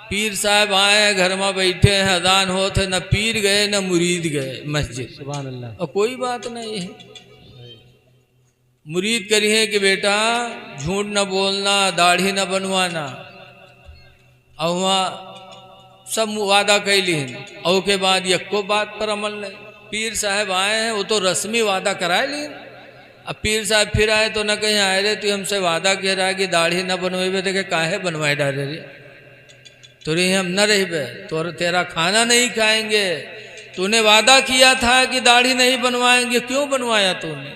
पीर साहब आए घर में बैठे हैं, अजान हो थे, न पीर गए न मुरीद गए मस्जिद। सुभान अल्लाह। और कोई बात नहीं है, मुरीद करिए कि बेटा झूठ न बोलना, दाढ़ी न बनवाना, और वहाँ सब वादा कैली और के बाद यक्को बात पर अमल नहीं। पीर साहब आए हैं, वो तो रस्मी वादा कराए ली। अब पीर साहब फिर आए तो न कहीं आए रे तू हमसे वादा कह रहा है कि दाढ़ी न बनवेबे, देखे काहे बनवाए डाले रे, तो रे हम न रहे तो तेरा खाना नहीं खाएंगे, तूने वादा किया था कि दाढ़ी नहीं बनवाएंगे, क्यों बनवाया तूने?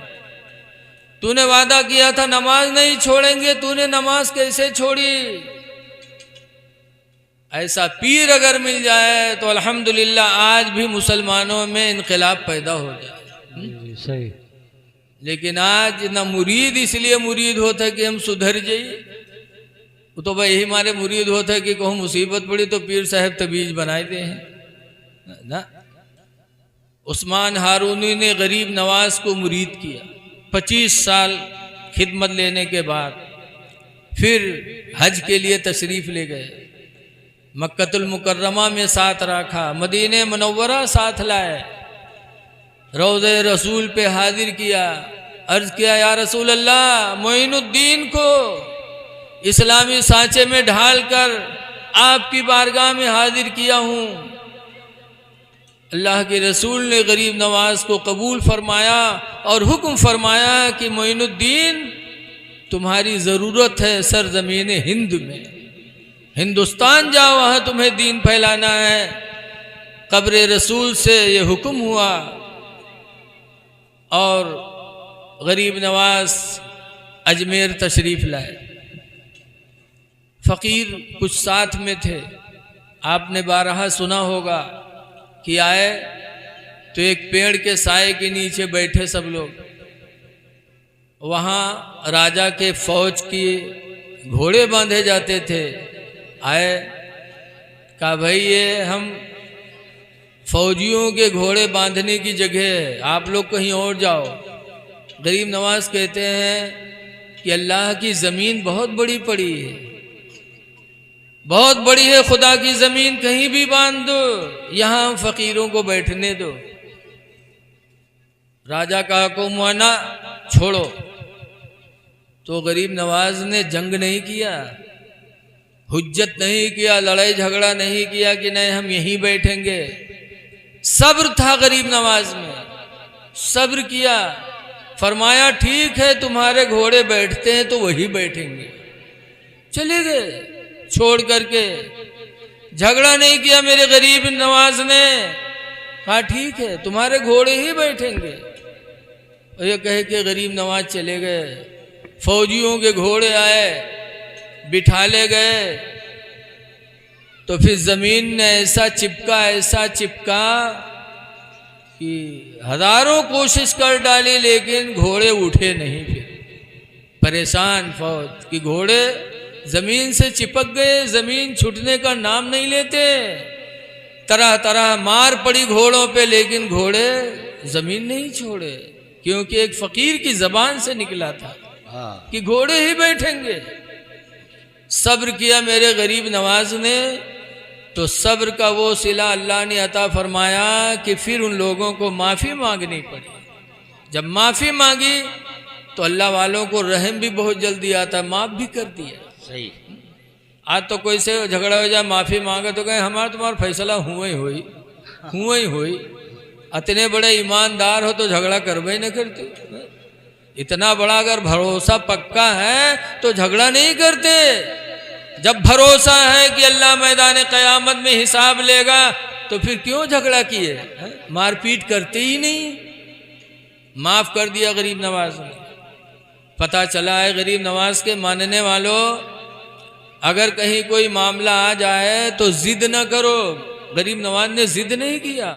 तूने वादा किया था नमाज नहीं छोड़ेंगे, तूने नमाज कैसे छोड़ी? ऐसा पीर अगर मिल जाए तो अल्हम्दुलिल्लाह आज भी मुसलमानों में इनकलाब पैदा हो जाए। सही। लेकिन आज न मुरीद इसलिए मुरीद होता है कि हम सुधर जाइए, वो तो भाई यही हमारे मुरीद होता है कि कहूँ मुसीबत पड़ी तो पीर साहब तबीज बनाए दे हैं ना। उस्मान हारूनी ने गरीब नवाज को मुरीद किया, 25 साल खिदमत लेने के बाद फिर हज के लिए तशरीफ ले गए, मक्कतुल मुकर्रमा में साथ रखा, मदीने मुनव्वरा साथ लाए, रोज़े रसूल पे हाजिर किया, अर्ज किया या रसूल अल्लाह मोइनुद्दीन को इस्लामी सांचे में ढालकर आपकी बारगाह में हाजिर किया हूँ। अल्लाह के रसूल ने गरीब नवाज को कबूल फरमाया और हुक्म फरमाया कि मोइनुद्दीन तुम्हारी ज़रूरत है सरजमीन हिंद में, हिंदुस्तान जाओ, वहाँ तुम्हें दीन फैलाना है। कब्र रसूल से ये हुक्म हुआ और गरीब नवाज अजमेर तशरीफ़ लाए। फ़कीर कुछ साथ में थे, आपने बारहा सुना होगा कि आए तो एक पेड़ के साए के नीचे बैठे सब लोग, वहाँ राजा के फौज की घोड़े बांधे जाते थे। आए कहा भाई ये हम फौजियों के घोड़े बांधने की जगह है, आप लोग कहीं और जाओ। गरीब नवाज कहते हैं कि अल्लाह की ज़मीन बहुत बड़ी पड़ी है, बहुत बड़ी है, खुदा की ज़मीन कहीं भी बांध दो, यहाँ हम फ़कीरों को बैठने दो। राजा का हुक्म हुआ ना छोड़ो, तो गरीब नवाज ने जंग नहीं किया, हुज्जत नहीं किया, लड़ाई झगड़ा नहीं किया कि नहीं हम यहीं बैठेंगे। सब्र था गरीब नवाज में, सब्र किया, फरमाया ठीक है तुम्हारे घोड़े बैठते हैं तो वही बैठेंगे। चले गए छोड़ करके, झगड़ा नहीं किया मेरे गरीब नवाज ने, कहा ठीक है तुम्हारे घोड़े ही बैठेंगे। और ये कहे कि गरीब नवाज चले गए, फौजियों के घोड़े आए, बिठा ले गए, तो फिर जमीन ने ऐसा चिपका कि हजारों कोशिश कर डाली लेकिन घोड़े उठे नहीं। फिर परेशान फौज कि घोड़े जमीन से चिपक गए, जमीन छूटने का नाम नहीं लेते, तरह तरह मार पड़ी घोड़ों पे, लेकिन घोड़े जमीन नहीं छोड़े, क्योंकि एक फकीर की जबान से निकला था कि घोड़े ही बैठेंगे। सब्र किया मेरे गरीब नवाज ने, तो सब्र का वो सिला अल्लाह ने अता फरमाया कि फिर उन लोगों को माफ़ी मांगनी पड़ी। जब माफ़ी मांगी तो अल्लाह वालों को रहम भी बहुत जल्दी आता, माफ़ भी कर दिया। सही। आज तो कोई से झगड़ा हो जाए, माफ़ी मांगे तो कहे हमारा तुम्हारा फैसला हुआ ही हुई। इतने बड़े ईमानदार हो तो झगड़ा करवे न करते, इतना बड़ा अगर भरोसा पक्का है तो झगड़ा नहीं करते। जब भरोसा है कि अल्लाह मैदान क़यामत में हिसाब लेगा तो फिर क्यों झगड़ा किए, मारपीट करते ही नहीं। माफ़ कर दिया गरीब नवाज ने। पता चला है गरीब नवाज के मानने वालों, अगर कहीं कोई मामला आ जाए तो जिद न करो, गरीब नवाज ने जिद नहीं किया।